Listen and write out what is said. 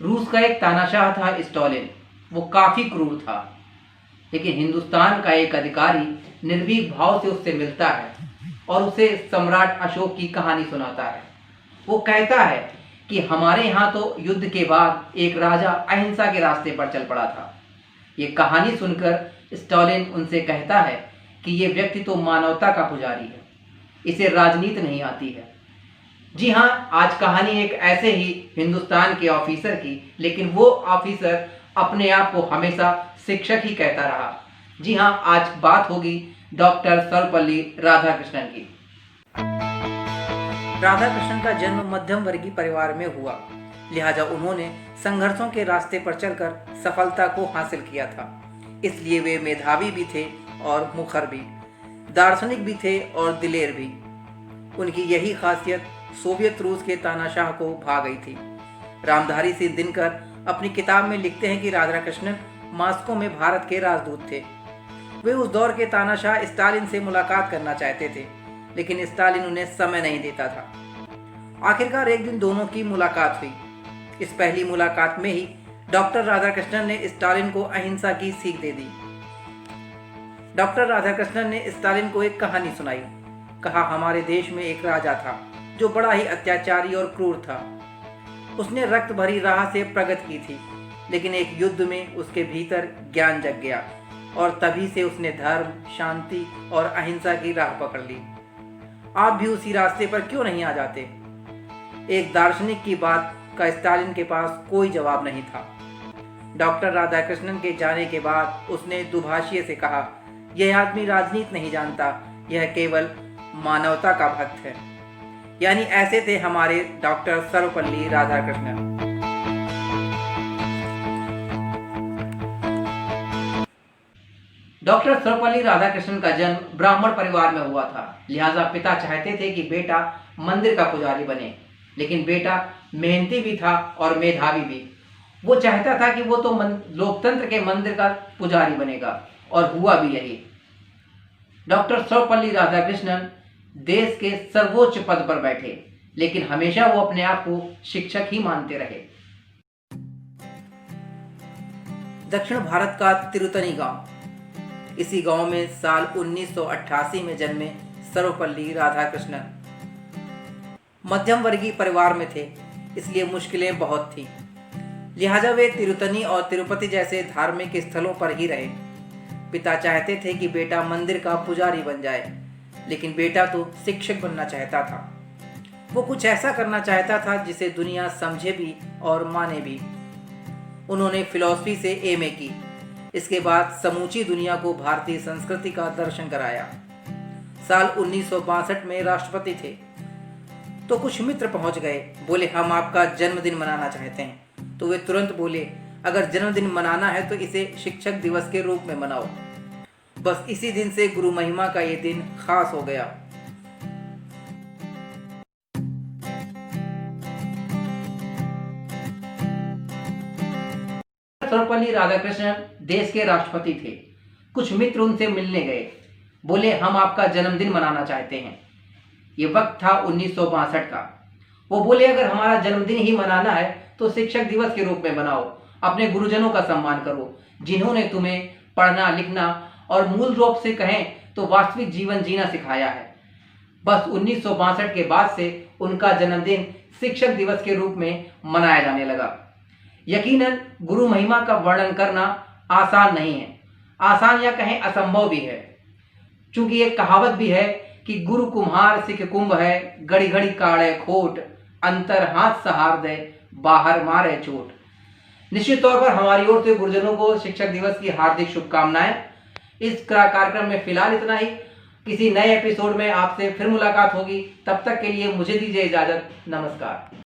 रूस का एक तानाशाह था स्टालिन। वो काफ़ी क्रूर था, लेकिन हिंदुस्तान का एक अधिकारी निर्भीक भाव से उससे मिलता है और उसे सम्राट अशोक की कहानी सुनाता है। वो कहता है कि हमारे यहाँ तो युद्ध के बाद एक राजा अहिंसा के रास्ते पर चल पड़ा था। ये कहानी सुनकर स्टालिन उनसे कहता है कि ये व्यक्ति तो मानवता का पुजारी है, इसे राजनीति नहीं आती है। जी हाँ, आज कहानी एक ऐसे ही हिंदुस्तान के ऑफिसर की, लेकिन वो ऑफिसर अपने आप को हमेशा शिक्षक ही कहता रहा। जी हाँ, आज बात होगी डॉक्टर सर्वपल्ली राधाकृष्णन की। राधाकृष्णन का जन्म मध्यम वर्गीय परिवार में हुआ, लिहाजा उन्होंने संघर्षों के रास्ते पर चलकर सफलता को हासिल किया था। इसलिए वे मेधावी भी थे और मुखर भी, दार्शनिक भी थे और दिलेर भी। उनकी यही खासियत सोवियत रूस के तानाशाह को भा गई थी। रामधारी सिंह दिनकर अपनी किताब में लिखते हैं कि राधाकृष्णन मॉस्को में भारत के राजदूत थे। वे उस दौर के तानाशाह स्टालिन से मुलाकात करना चाहते थे, लेकिन स्टालिन उन्हें समय नहीं देता था। आखिरकार एक दिन दोनों की मुलाकात हुई। इस पहली मुलाकात में ही डॉक्टर राधाकृष्णन ने स्टालिन को अहिंसा की सीख दे दी। डॉक्टर राधाकृष्णन ने स्टालिन को एक कहानी सुनाई। कहा, हमारे देश में एक राजा था जो बड़ा ही अत्याचारी और क्रूर था। उसने रक्त भरी राह से प्रगति की थी, लेकिन एक युद्ध में उसके भीतर ज्ञान जग गया और तभी से उसने धर्म, शांति और अहिंसा की राह पकड़ ली। आप भी उसी रास्ते पर क्यों नहीं आ जाते? एक दार्शनिक की बात का स्टालिन के पास कोई जवाब नहीं था। डॉक्टर राधाकृष्णन के जाने के बाद उसने दुभाषिए से कहा, यह आदमी राजनीति नहीं जानता, यह केवल मानवता का भक्त है। यानी ऐसे थे हमारे डॉक्टर सर्वपल्ली राधाकृष्णन। डॉक्टर सर्वपल्ली राधाकृष्णन का जन्म ब्राह्मण परिवार में हुआ था, लिहाजा पिता चाहते थे कि बेटा मंदिर का पुजारी बने। लेकिन बेटा मेहनती भी था और मेधावी भी। वो चाहता था कि वो तो लोकतंत्र के मंदिर का पुजारी बनेगा, और हुआ भी यही। डॉक्टर सर्वपल्ली राधाकृष्णन देश के सर्वोच्च पद पर बैठे, लेकिन हमेशा वो अपने आप को शिक्षक ही मानते रहे। दक्षिण भारत का तिरुतनी गांव, इसी गांव में साल 1988 में जन्मे सर्वपल्ली राधाकृष्णन। मध्यम वर्गीय परिवार में थे, इसलिए मुश्किलें बहुत थीं। लिहाजा वे तिरुतनी और तिरुपति जैसे धार्मिक स्थलों पर ही रहे। पिता चाहते थे कि बेटा मंदिर का पुजारी बन जाए, लेकिन बेटा तो शिक्षक बनना चाहता था। वो कुछ ऐसा करना चाहता था जिसे दुनिया समझे भी और माने भी। उन्होंने फिलॉसफी से एमए की। इसके बाद समूची दुनिया को भारतीय संस्कृति का दर्शन कराया। साल 1962 में राष्ट्रपति थे, तो कुछ मित्र पहुंच गए। बोले, हम आपका जन्मदिन मनाना चाहते हैं। तो वे तुरंत बोले, अगर जन्मदिन मनाना है तो इसे शिक्षक दिवस के रूप में मनाओ। बस इसी दिन से गुरु महिमा का ये दिन खास हो गया। सर्वपल्ली राधाकृष्णन देश के राष्ट्रपति थे। कुछ मित्र उनसे मिलने गए। बोले, हम आपका जन्मदिन मनाना चाहते हैं। ये वक्त था 1962 का। वो बोले, अगर हमारा जन्मदिन ही मनाना है तो शिक्षक दिवस के रूप में मनाओ। अपने गुरुजनों का सम्मान करो, जिन्होंने तुम्हें पढ़ना, लिखना और मूल रूप से कहें तो वास्तविक जीवन जीना सिखाया है। बस 1962 के बाद से उनका जन्मदिन शिक्षक दिवस के रूप में मनाया जाने लगा। यकीनन गुरु महिमा का वर्णन करना आसान नहीं है, आसान या कहें असंभव भी है। चूंकि एक कहावत भी है कि गुरु कुम्हार सिख कुंभ है, घड़ी घड़ी काढ़े खोट, अंतर हाथ सहार दे, बाहर मारे चोट। निश्चित तौर पर हमारी ओर से गुरुजनों को शिक्षक दिवस की हार्दिक शुभकामनाएं। इस कार्यक्रम में फिलहाल इतना ही। किसी नए एपिसोड में आपसे फिर मुलाकात होगी। तब तक के लिए मुझे दीजिए इजाजत। नमस्कार।